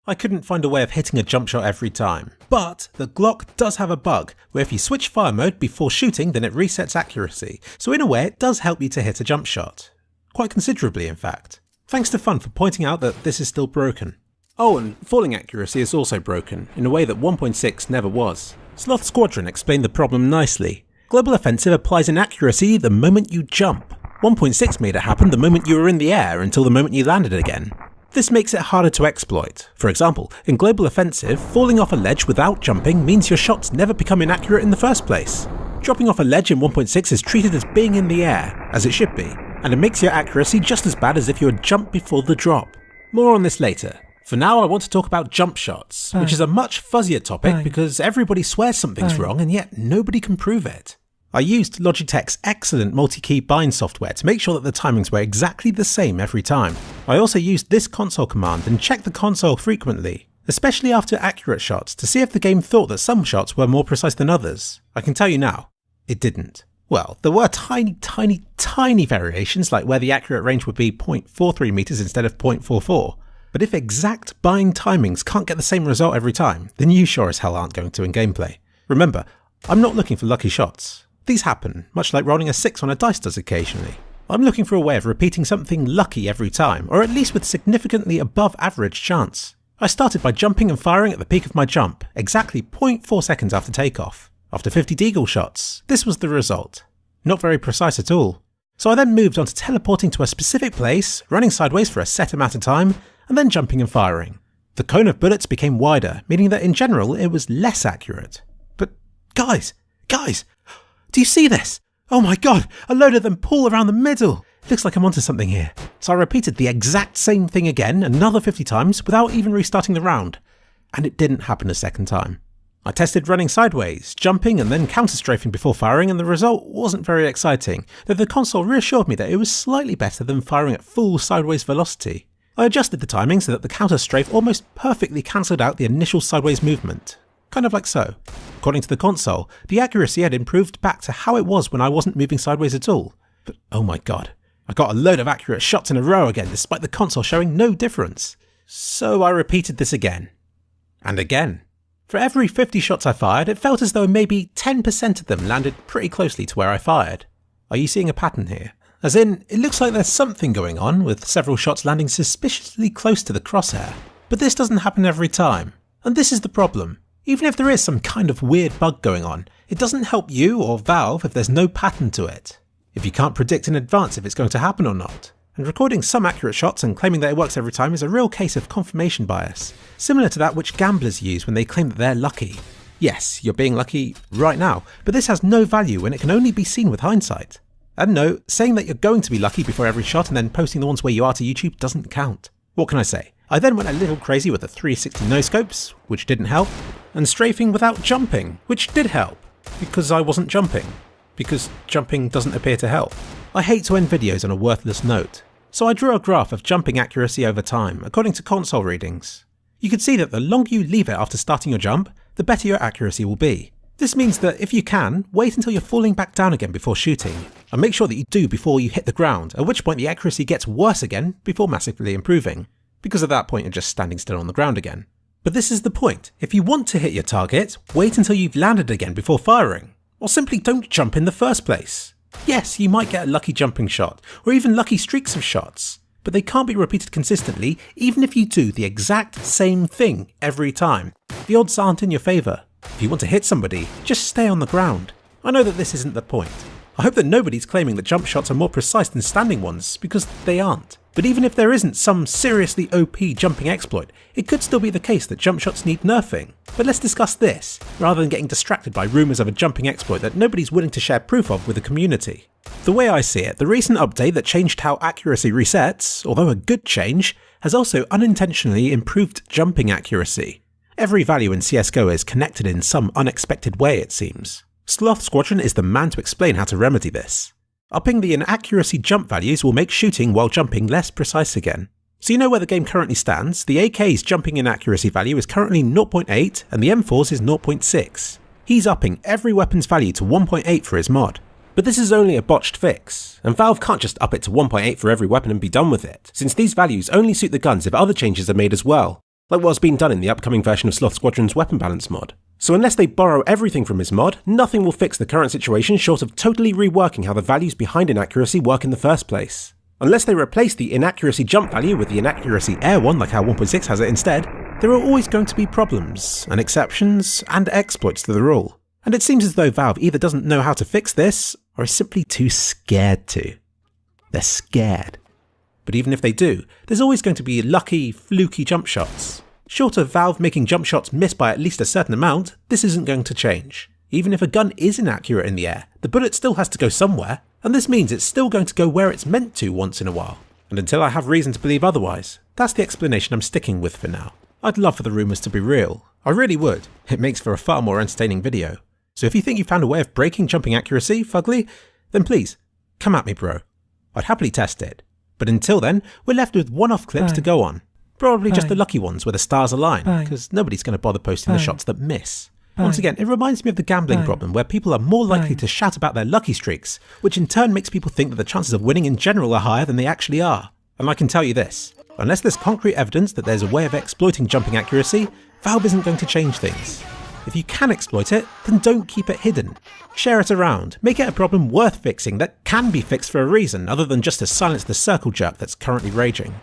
I couldn't find a way of hitting a jump shot every time, but the Glock does have a bug where if you switch fire mode before shooting then it resets accuracy, so in a way it does help you to hit a jump shot. Quite considerably in fact. Thanks to Fun for pointing out that this is still broken. Oh, and falling accuracy is also broken, in a way that 1.6 never was. Sloth Squadron explained the problem nicely. Global Offensive applies inaccuracy the moment you jump. 1.6 made it happen the moment you were in the air until the moment you landed again. This makes it harder to exploit. For example, in Global Offensive, falling off a ledge without jumping means your shots never become inaccurate in the first place. Dropping off a ledge in 1.6 is treated as being in the air, as it should be, and it makes your accuracy just as bad as if you had jumped before the drop. More on this later. For now, I want to talk about jump shots, which is a much fuzzier topic because everybody swears something's wrong and yet nobody can prove it. I used Logitech's excellent multi-key bind software to make sure that the timings were exactly the same every time. I also used this console command and checked the console frequently, especially after accurate shots, to see if the game thought that some shots were more precise than others. I can tell you now, it didn't. Well, there were tiny variations, like where the accurate range would be 0.43 meters instead of 0.44. But if exact bind timings can't get the same result every time, then you sure as hell aren't going to in gameplay. Remember, I'm not looking for lucky shots. These happen, much like rolling a 6 on a dice does occasionally. I'm looking for a way of repeating something lucky every time, or at least with significantly above average chance. I started by jumping and firing at the peak of my jump, exactly 0.4 seconds after takeoff. After 50 deagle shots, this was the result. Not very precise at all. So I then moved on to teleporting to a specific place, running sideways for a set amount of time, and then jumping and firing. The cone of bullets became wider, meaning that in general it was less accurate. But guys! Do you see this? Oh my god, a load of them pull around the middle. Looks like I'm onto something here. So I repeated the exact same thing again, another 50 times, without even restarting the round. And it didn't happen a second time. I tested running sideways, jumping and then counter-strafing before firing, and the result wasn't very exciting, though the console reassured me that it was slightly better than firing at full sideways velocity. I adjusted the timing so that the counter-strafe almost perfectly cancelled out the initial sideways movement. Kind of like so. According to the console, the accuracy had improved back to how it was when I wasn't moving sideways at all. But oh my god, I got a load of accurate shots in a row again despite the console showing no difference. So I repeated this again. And again. For every 50 shots I fired, it felt as though maybe 10% of them landed pretty closely to where I fired. Are you seeing a pattern here? As in, it looks like there's something going on, with several shots landing suspiciously close to the crosshair. But this doesn't happen every time. And this is the problem. Even if there is some kind of weird bug going on, it doesn't help you or Valve if there's no pattern to it. If you can't predict in advance if it's going to happen or not. And recording some accurate shots and claiming that it works every time is a real case of confirmation bias, similar to that which gamblers use when they claim that they're lucky. Yes, you're being lucky right now, but this has no value when it can only be seen with hindsight. And no, saying that you're going to be lucky before every shot and then posting the ones where you are to YouTube doesn't count. What can I say? I then went a little crazy with the 360 no-scopes, which didn't help, and strafing without jumping, which did help, because I wasn't jumping. Because jumping doesn't appear to help. I hate to end videos on a worthless note, so I drew a graph of jumping accuracy over time, according to console readings. You can see that the longer you leave it after starting your jump, the better your accuracy will be. This means that if you can, wait until you're falling back down again before shooting, and make sure that you do before you hit the ground, at which point the accuracy gets worse again before massively improving. Because at that point you're just standing still on the ground again. But this is the point. If you want to hit your target, wait until you've landed again before firing. Or simply don't jump in the first place. Yes, you might get a lucky jumping shot, or even lucky streaks of shots, but they can't be repeated consistently even if you do the exact same thing every time. The odds aren't in your favour. If you want to hit somebody, just stay on the ground. I know that this isn't the point. I hope that nobody's claiming that jump shots are more precise than standing ones, because they aren't. But even if there isn't some seriously OP jumping exploit, it could still be the case that jump shots need nerfing. But let's discuss this, rather than getting distracted by rumours of a jumping exploit that nobody's willing to share proof of with the community. The way I see it, the recent update that changed how accuracy resets, although a good change, has also unintentionally improved jumping accuracy. Every value in CSGO is connected in some unexpected way, it seems. Sloth Squadron is the man to explain how to remedy this. Upping the inaccuracy jump values will make shooting while jumping less precise again. So you know where the game currently stands. The AK's jumping inaccuracy value is currently 0.8 and the M4's is 0.6. He's upping every weapon's value to 1.8 for his mod. But this is only a botched fix, and Valve can't just up it to 1.8 for every weapon and be done with it, since these values only suit the guns if other changes are made as well. like what's been done in the upcoming version of Sloth Squadron's weapon balance mod. So unless they borrow everything from his mod, nothing will fix the current situation short of totally reworking how the values behind inaccuracy work in the first place. Unless they replace the inaccuracy jump value with the inaccuracy air one like how 1.6 has it instead, there are always going to be problems, and exceptions, and exploits to the rule. And it seems as though Valve either doesn't know how to fix this, or is simply too scared to. They're scared. But even if they do, there's always going to be lucky, fluky jump shots. Short of Valve making jump shots miss by at least a certain amount, this isn't going to change. Even if a gun is inaccurate in the air, the bullet still has to go somewhere, and this means it's still going to go where it's meant to once in a while. And until I have reason to believe otherwise, that's the explanation I'm sticking with for now. I'd love for the rumours to be real. I really would. It makes for a far more entertaining video. So if you think you found a way of breaking jumping accuracy, Fugly, then please, come at me, bro. I'd happily test it. But until then, we're left with one-off clips to go on. Probably just the lucky ones where the stars align, because nobody's going to bother posting the shots that miss. Once again, it reminds me of the gambling problem where people are more likely to shout about their lucky streaks, which in turn makes people think that the chances of winning in general are higher than they actually are. And I can tell you this, unless there's concrete evidence that there's a way of exploiting jumping accuracy, Valve isn't going to change things. If you can exploit it, then don't keep it hidden. Share it around, make it a problem worth fixing that can be fixed for a reason other than just to silence the circle jerk that's currently raging.